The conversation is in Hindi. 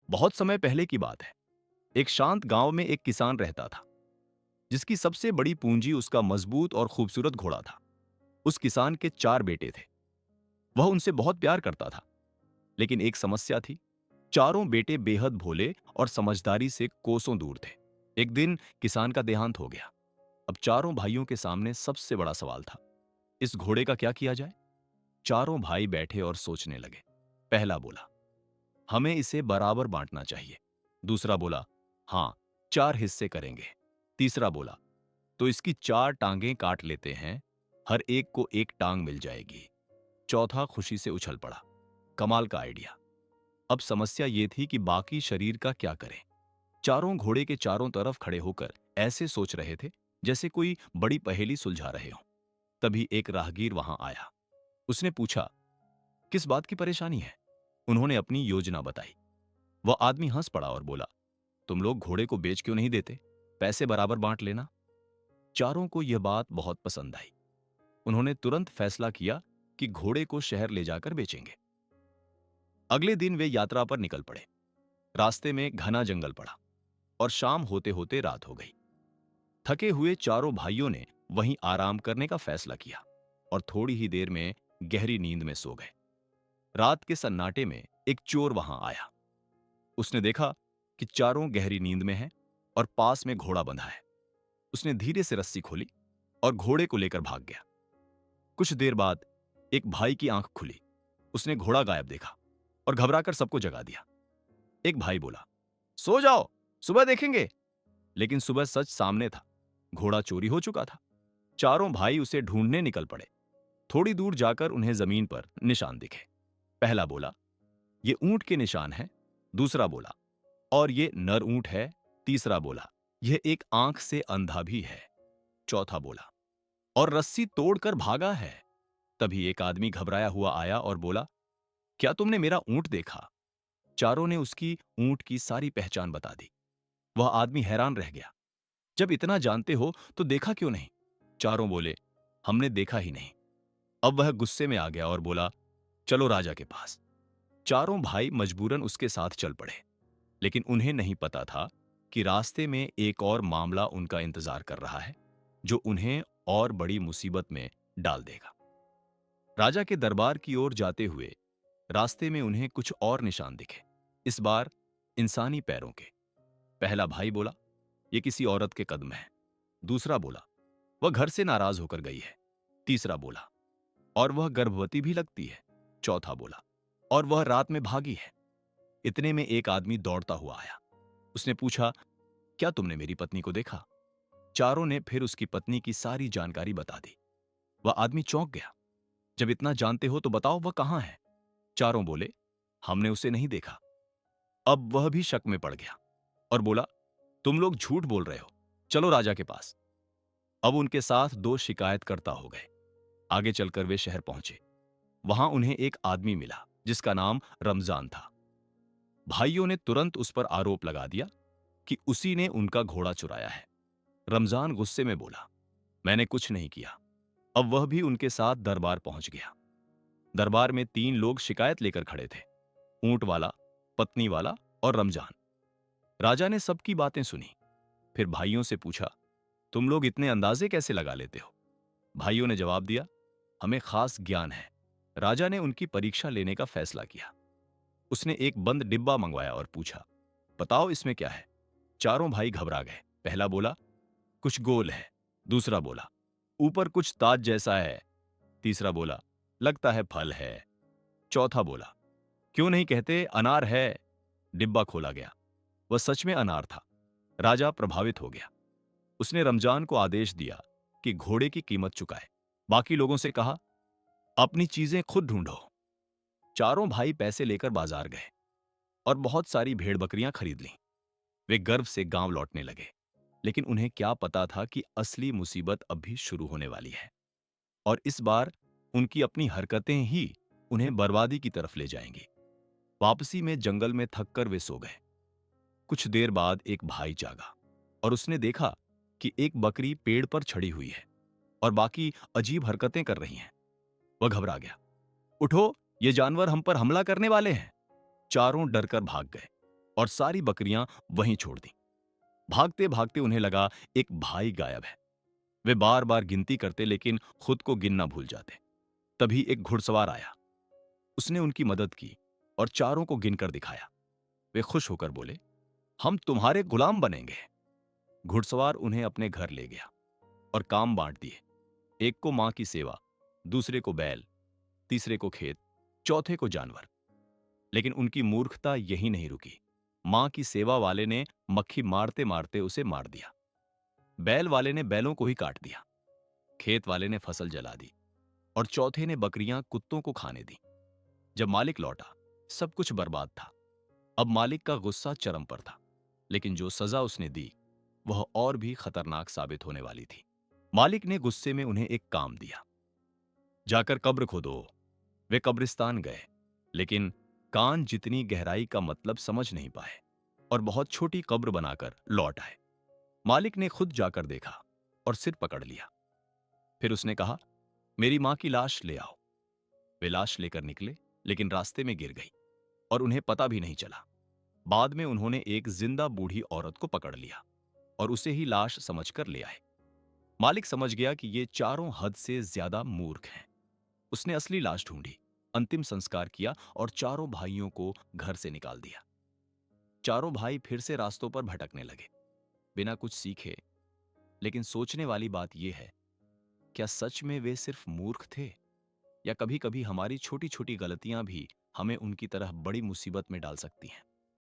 बहुत समय पहले की बात है। एक शांत गांव में एक किसान रहता था, जिसकी सबसे बड़ी पूंजी उसका मजबूत और खूबसूरत घोड़ा था। उस किसान के 4 बेटे थे। वह उनसे बहुत प्यार करता था, लेकिन एक समस्या थी। चारों बेटे बेहद भोले और समझदारी से कोसों दूर थे। एक दिन किसान का देहांत हो गया। अब चारों भाइयों के सामने सबसे बड़ा सवाल था, इस घोड़े का क्या किया जाए। चारों भाई बैठे और सोचने लगे। पहला बोला, हमें इसे बराबर बांटना चाहिए। दूसरा बोला, हाँ, 4 हिस्से करेंगे। तीसरा बोला, तो इसकी 4 टांगें काट लेते हैं, हर एक को एक टांग मिल जाएगी। चौथा खुशी से उछल पड़ा, कमाल का आइडिया। अब समस्या ये थी कि बाकी शरीर का क्या करें। चारों घोड़े के चारों तरफ खड़े होकर ऐसे सोच रहे थे जैसे कोई बड़ी पहेली सुलझा रहे हो। तभी एक राहगीर वहां आया। उसने पूछा, किस बात की परेशानी है। उन्होंने अपनी योजना बताई। वह आदमी हंस पड़ा और बोला, तुम लोग घोड़े को बेच क्यों नहीं देते, पैसे बराबर बांट लेना। चारों को यह बात बहुत पसंद आई। उन्होंने तुरंत फैसला किया कि घोड़े को शहर ले जाकर बेचेंगे। अगले दिन वे यात्रा पर निकल पड़े। रास्ते में घना जंगल पड़ा और शाम होते होते रात हो गई। थके हुए चारों भाइयों ने वहीं आराम करने का फैसला किया और थोड़ी ही देर में गहरी नींद में सो गए। रात के सन्नाटे में एक चोर वहां आया। उसने देखा कि चारों गहरी नींद में हैं और पास में घोड़ा बंधा है। उसने धीरे से रस्सी खोली और घोड़े को लेकर भाग गया। कुछ देर बाद एक भाई की आंख खुली। उसने घोड़ा गायब देखा और घबराकर सबको जगा दिया। एक भाई बोला, सो जाओ, सुबह देखेंगे। लेकिन सुबह सच सामने था, घोड़ा चोरी हो चुका था। चारों भाई उसे ढूंढने निकल पड़े। थोड़ी दूर जाकर उन्हें जमीन पर निशान दिखे। पहला बोला, ये ऊंट के निशान है। दूसरा बोला, और ये नर ऊंट है। तीसरा बोला, यह एक आंख से अंधा भी है। चौथा बोला, और रस्सी तोड़कर भागा है। तभी एक आदमी घबराया हुआ आया और बोला, क्या तुमने मेरा ऊंट देखा। चारों ने उसकी ऊंट की सारी पहचान बता दी। वह आदमी हैरान रह गया, जब इतना जानते हो तो देखा क्यों नहीं। चारों बोले, हमने देखा ही नहीं। अब वह गुस्से में आ गया और बोला, चलो राजा के पास। चारों भाई मजबूरन उसके साथ चल पड़े, लेकिन उन्हें नहीं पता था कि रास्ते में एक और मामला उनका इंतजार कर रहा है, जो उन्हें और बड़ी मुसीबत में डाल देगा। राजा के दरबार की ओर जाते हुए रास्ते में उन्हें कुछ और निशान दिखे, इस बार इंसानी पैरों के। पहला भाई बोला, यह किसी औरत के कदम है। दूसरा बोला, वह घर से नाराज होकर गई है। तीसरा बोला, और वह गर्भवती भी लगती है। चौथा बोला, और वह रात में भागी है। इतने में एक आदमी दौड़ता हुआ आया। उसने पूछा, क्या तुमने मेरी पत्नी को देखा। चारों ने फिर उसकी पत्नी की सारी जानकारी बता दी। वह आदमी चौंक गया, जब इतना जानते हो तो बताओ वह कहां है। चारों बोले, हमने उसे नहीं देखा। अब वह भी शक में पड़ गया और बोला, तुम लोग झूठ बोल रहे हो, चलो राजा के पास। अब उनके साथ 2 शिकायतकर्ता हो गए। आगे चलकर वे शहर पहुंचे। वहां उन्हें एक आदमी मिला जिसका नाम रमजान था। भाइयों ने तुरंत उस पर आरोप लगा दिया कि उसी ने उनका घोड़ा चुराया है। रमजान गुस्से में बोला, मैंने कुछ नहीं किया। अब वह भी उनके साथ दरबार पहुंच गया। दरबार में 3 लोग शिकायत लेकर खड़े थे, ऊंट वाला, पत्नी वाला और रमजान। राजा ने सबकी बातें सुनी, फिर भाइयों से पूछा, तुम लोग इतने अंदाजे कैसे लगा लेते हो। भाइयों ने जवाब दिया, हमें खास ज्ञान है। राजा ने उनकी परीक्षा लेने का फैसला किया। उसने एक बंद डिब्बा मंगवाया और पूछा, बताओ इसमें क्या है। चारों भाई घबरा गए। पहला बोला, कुछ गोल है। दूसरा बोला, ऊपर कुछ ताज जैसा है। तीसरा बोला, लगता है फल है। चौथा बोला, क्यों नहीं कहते अनार है। डिब्बा खोला गया, वह सच में अनार था। राजा प्रभावित हो गया। उसने रमजान को आदेश दिया कि घोड़े की कीमत चुकाए। बाकी लोगों से कहा, अपनी चीजें खुद ढूंढो। चारों भाई पैसे लेकर बाजार गए और बहुत सारी भेड़ बकरियां खरीद लीं। वे गर्व से गांव लौटने लगे, लेकिन उन्हें क्या पता था कि असली मुसीबत अभी शुरू होने वाली है और इस बार उनकी अपनी हरकतें ही उन्हें बर्बादी की तरफ ले जाएंगी। वापसी में जंगल में थककर वे सो गए। कुछ देर बाद एक भाई जागा और उसने देखा कि एक बकरी पेड़ पर चढ़ी हुई है और बाकी अजीब हरकतें कर रही हैं। वह घबरा गया, उठो, ये जानवर हम पर हमला करने वाले हैं। चारों डरकर भाग गए और सारी बकरियां वहीं छोड़ दी। भागते भागते उन्हें लगा एक भाई गायब है। वे बार बार गिनती करते लेकिन खुद को गिनना भूल जाते। तभी एक घुड़सवार आया। उसने उनकी मदद की और चारों को गिनकर दिखाया। वे खुश होकर बोले, हम तुम्हारे गुलाम बनेंगे। घुड़सवार उन्हें अपने घर ले गया और काम बांट दिए। एक को मां की सेवा, दूसरे को बैल, तीसरे को खेत, चौथे को जानवर। लेकिन उनकी मूर्खता यहीं नहीं रुकी। मां की सेवा वाले ने मक्खी मारते मारते उसे मार दिया। बैल वाले ने बैलों को ही काट दिया। खेत वाले ने फसल जला दी और चौथे ने बकरियां कुत्तों को खाने दी। जब मालिक लौटा, सब कुछ बर्बाद था। अब मालिक का गुस्सा चरम पर था, लेकिन जो सजा उसने दी वह और भी खतरनाक साबित होने वाली थी। मालिक ने गुस्से में उन्हें एक काम दिया, जाकर कब्र खोदो। वे कब्रिस्तान गए, लेकिन कान जितनी गहराई का मतलब समझ नहीं पाए और बहुत छोटी कब्र बनाकर लौट आए। मालिक ने खुद जाकर देखा और सिर पकड़ लिया। फिर उसने कहा, मेरी मां की लाश ले आओ। वे लाश लेकर निकले, लेकिन रास्ते में गिर गई और उन्हें पता भी नहीं चला। बाद में उन्होंने एक जिंदा बूढ़ी औरत को पकड़ लिया और उसे ही लाश समझकर ले आए। मालिक समझ गया कि ये चारों हद से ज्यादा मूर्ख हैं। उसने असली लाश ढूंढी, अंतिम संस्कार किया और चारों भाइयों को घर से निकाल दिया। चारों भाई फिर से रास्तों पर भटकने लगे, बिना कुछ सीखे। लेकिन सोचने वाली बात यह है, क्या सच में वे सिर्फ मूर्ख थे, या कभी कभी हमारी छोटी छोटी गलतियां भी हमें उनकी तरह बड़ी मुसीबत में डाल सकती हैं।